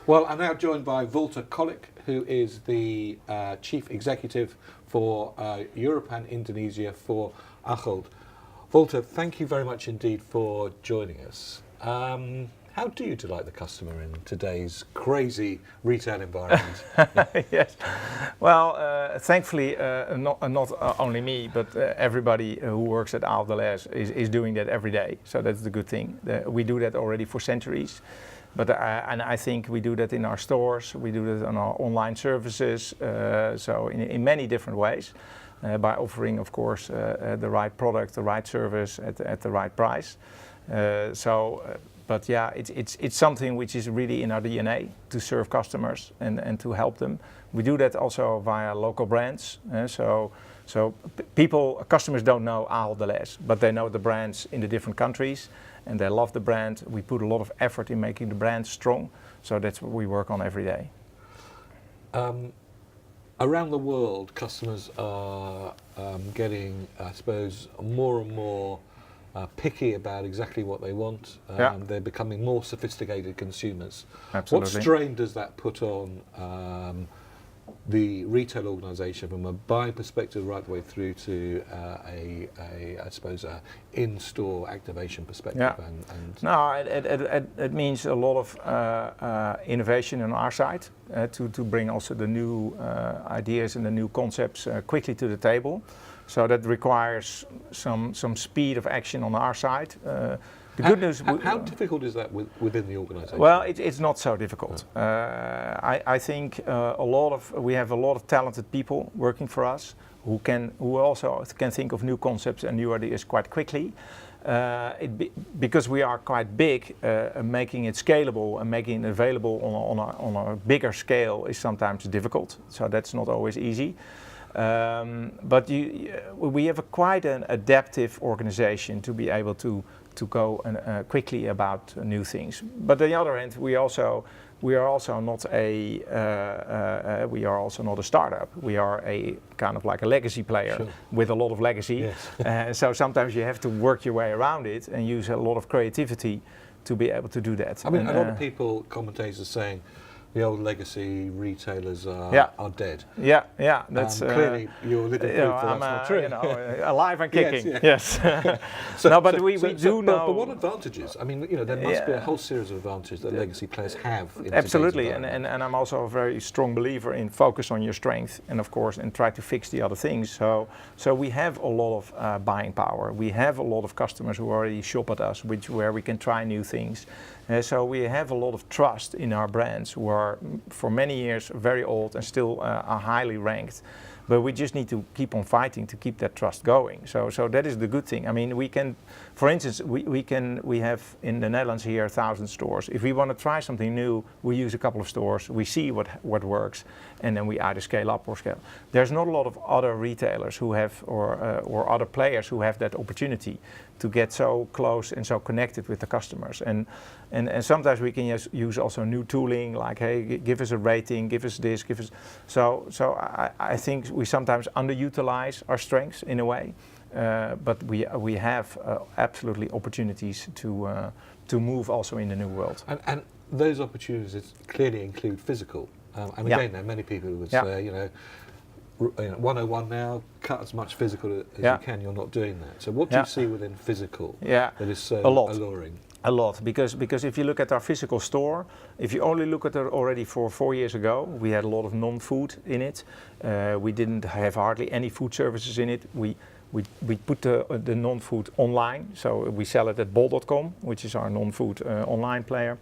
Well, I'm now joined by Wouter Kolk, who is the Chief Executive for Europe and Indonesia for Ahold. Wouter, thank you very much indeed for joining us. How do you delight the customer in today's crazy retail environment? Yes, well, thankfully, not only me, but everybody who works at Ahold is doing that every day. So that's the good thing. We do that already for centuries, but and I think we do that in our stores. We do that on our online services. So in many different ways, by offering, of course, the right product, the right service at the right price. But yeah, it's something which is really in our DNA to serve customers and to help them. We do that also via local brands. Customers don't know Ahold, but they know the brands in the different countries and they love the brand. We put a lot of effort in making the brand strong. So that's what we work on every day. Around the world, customers are getting, I suppose, more and more picky about exactly what they want. They're becoming more sophisticated consumers. Absolutely. What strain does that put on the retail organisation from a buying perspective right the way through to I suppose, in-store activation perspective? Yeah. No, it means a lot of innovation on our side to bring also the new ideas and the new concepts quickly to the table. So that requires some speed of action on our side. The good news. How difficult is that within the organisation? Well, it's not so difficult. I think we have a lot of talented people working for us who also can think of new concepts and new ideas quite quickly. Because we are quite big, making it scalable and making it available on a bigger scale is sometimes difficult. So that's not always easy. But we have quite an adaptive organization to be able to go quickly about new things. But on the other hand, we are also not a startup. We are a kind of like a legacy player with a lot of legacy. Yes. So sometimes you have to work your way around it and use a lot of creativity to be able to do that. I mean, a lot of people, commentators, are saying the old legacy retailers are dead. Yeah. That's clearly you're living proof that that's not true. Alive and kicking. Yes. But what advantages? I mean, there must be a whole series of advantages that legacy players have. Absolutely, and I'm also a very strong believer in focus on your strength, and of course, and try to fix the other things. So we have a lot of buying power. We have a lot of customers who already shop at us, where we can try new things. So we have a lot of trust in our brands, who are for many years very old and still are highly ranked. But we just need to keep on fighting to keep that trust going. So that is the good thing. I mean, we can, for instance, we have in the Netherlands here 1,000 stores. If we want to try something new, we use a couple of stores, we see what works, and then we either scale up or scale. There's not a lot of other retailers who have, or other players who have that opportunity to get so close and so connected with the customers. And sometimes we can use also new tooling, like, hey, give us a rating, give us this, give us. So I think we sometimes underutilize our strengths in a way, but we have absolutely opportunities to move also in the new world. And those opportunities clearly include physical. And again, there are many people who would say, 101 now, cut as much physical as you can. You're not doing that. So what do you see within physical that is so alluring? A lot, because if you look at our physical store, if you only look at it already for 4 years ago, we had a lot of non-food in it. We didn't have hardly any food services in it. We put the non-food online, so we sell it at bol.com, which is our non-food online player.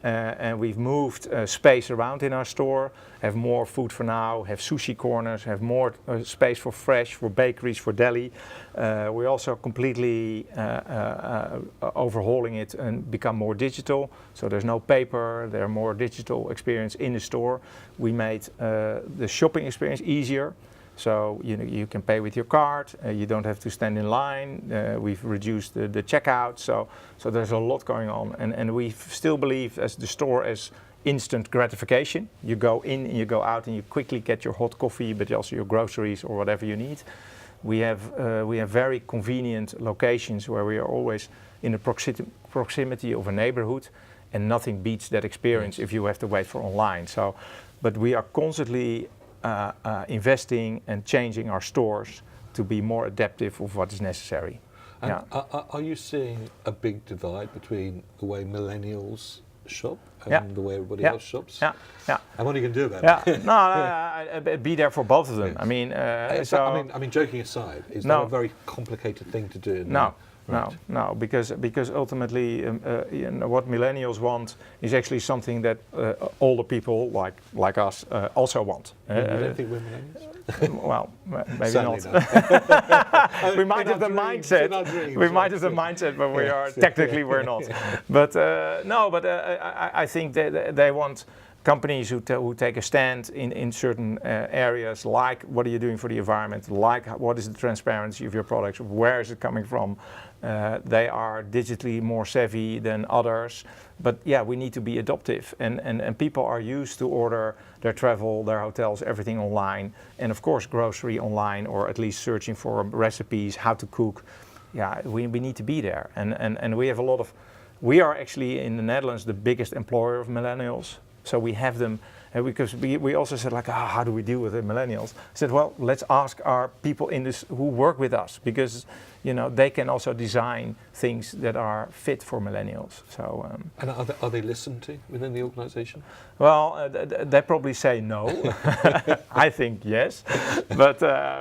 And we've moved space around in our store, have more food for now, have sushi corners, have more space for fresh, for bakeries, for deli. We're also completely overhauling it and become more digital. So there's no paper, there's more digital experience in the store. We made the shopping experience easier. So you can pay with your card, you don't have to stand in line, we've reduced the checkout, so there's a lot going on, and we still believe as the store as instant gratification. You go in and you go out and you quickly get your hot coffee, but also your groceries or whatever you need. We have very convenient locations where we are always in the proximity of a neighborhood, and nothing beats that experience if you have to wait for online. So, but we are constantly investing and changing our stores to be more adaptive of what is necessary. And are you seeing a big divide between the way millennials shop and the way everybody else shops? Yeah. And what are you going to do about it? No, be there for both of them. Yes. I mean, I mean, joking aside, is that a very complicated thing to do? No. Right. No, because ultimately, what millennials want is actually something that older people like us also want. You don't think we're millennials? Well, maybe Sadly not. We might have the mindset. Dreams, we might have the mindset, but we are technically we're not. But I think they want companies who take a stand in certain areas, like what are you doing for the environment, like what is the transparency of your products, where is it coming from. They are digitally more savvy than others, but yeah, we need to be adaptive, and people are used to order their travel, their hotels, everything online, and of course grocery online, or at least searching for recipes, how to cook. Yeah, we need to be there, and we have a lot of, we are actually in the Netherlands the biggest employer of millennials. So we have them, because we also said like, how do we deal with the millennials? I said, well, let's ask our people in this who work with us, because they can also design things that are fit for millennials. So and are they listened to within the organisation? Well, they probably say no. I think yes, but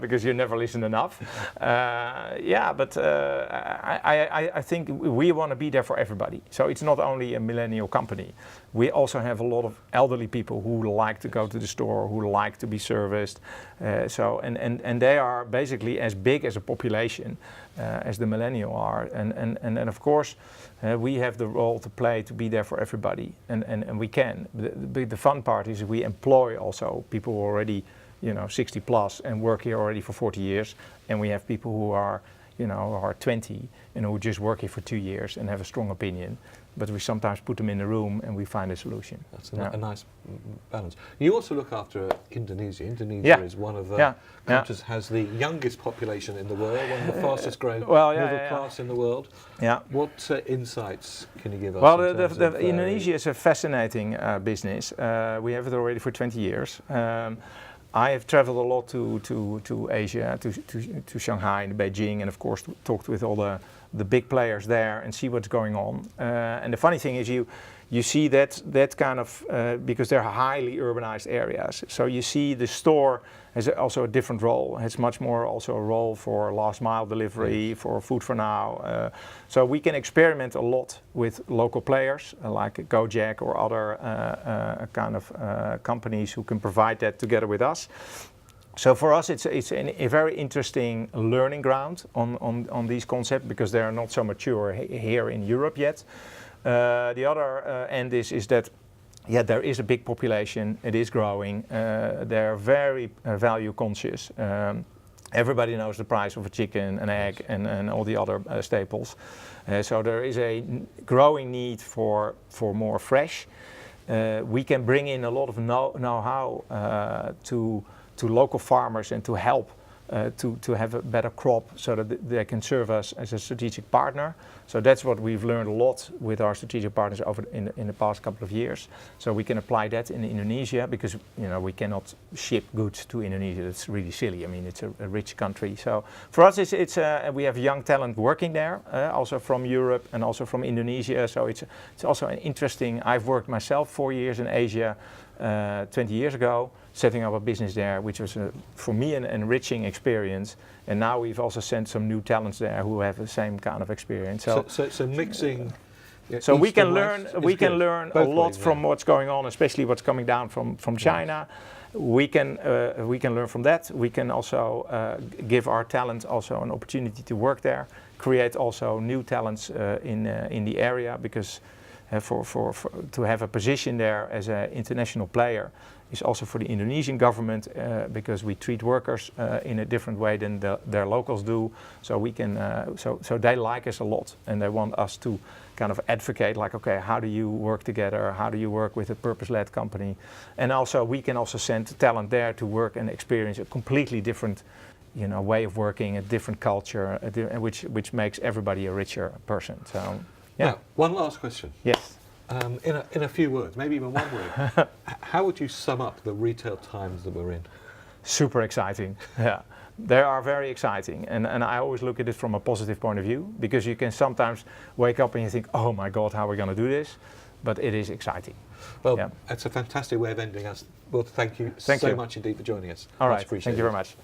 because you never listen enough. But I think we want to be there for everybody. So it's not only a millennial company. We also have a lot of elderly people who like to go to the store, who like to be serviced. And they are basically as big as a population as the millennial are. And of course, we have the role to play to be there for everybody, and we can. The fun part is we employ also people who are already 60 plus and work here already for 40 years, and we have people who are who are 20 and who just work here for 2 years and have a strong opinion. But we sometimes put them in a room and we find a solution. That's a nice balance. You also look after Indonesia. Indonesia is one of the countries has the youngest population in the world, one of the fastest growing middle class in the world. Yeah. What insights can you give us? Well, Indonesia is a fascinating business. We have it already for 20 years. I have traveled a lot to Asia, to Shanghai and Beijing, and of course talked with all the big players there and see what's going on. And the funny thing is you see that kind of, because they're highly urbanized areas. So you see the store has also a different role. It has much more also a role for last mile delivery, for food for now. So we can experiment a lot with local players like Gojek or other kind of companies who can provide that together with us. So for us, it's a very interesting learning ground on these concepts, because they are not so mature here in Europe yet. The other end is that, there is a big population. It is growing. They're very value conscious. Everybody knows the price of a chicken, an egg, and all the other staples. So there is a growing need for more fresh. We can bring in a lot of know-how to local farmers and to help to have a better crop, so that they can serve us as a strategic partner. So that's what we've learned a lot with our strategic partners over in the past couple of years. So we can apply that in Indonesia, because we cannot ship goods to Indonesia. That's really silly. I mean, it's a rich country. So for us, we have young talent working there, also from Europe and also from Indonesia. So it's also an interesting. I've worked myself 4 years in Asia 20 years ago, setting up a business there, which was for me an enriching experience. And now we've also sent some new talents there who have the same kind of experience. So mixing. So we can learn a lot from what's going on, especially what's coming down from China. We can learn from that. We can also give our talent also an opportunity to work there, create also new talents in the area, because to have a position there as an international player is also for the Indonesian government, because we treat workers in a different way than their locals do. So we can, so they like us a lot, and they want us to kind of advocate, like, okay, how do you work together? How do you work with a purpose-led company? And also we can also send talent there to work and experience a completely different, way of working, a different culture, which makes everybody a richer person. So, yeah. Now, one last question. Yes. in a few words, maybe even one word, how would you sum up the retail times that we're in? Super exciting. Yeah, they are very exciting, and I always look at it from a positive point of view, because you can sometimes wake up and you think, oh my God, how are we going to do this? But it is exciting. Well, Yeah. that's a fantastic way of ending us. Well, thank you Thank so you. much indeed for joining us. All Much right, appreciated. thank you very much.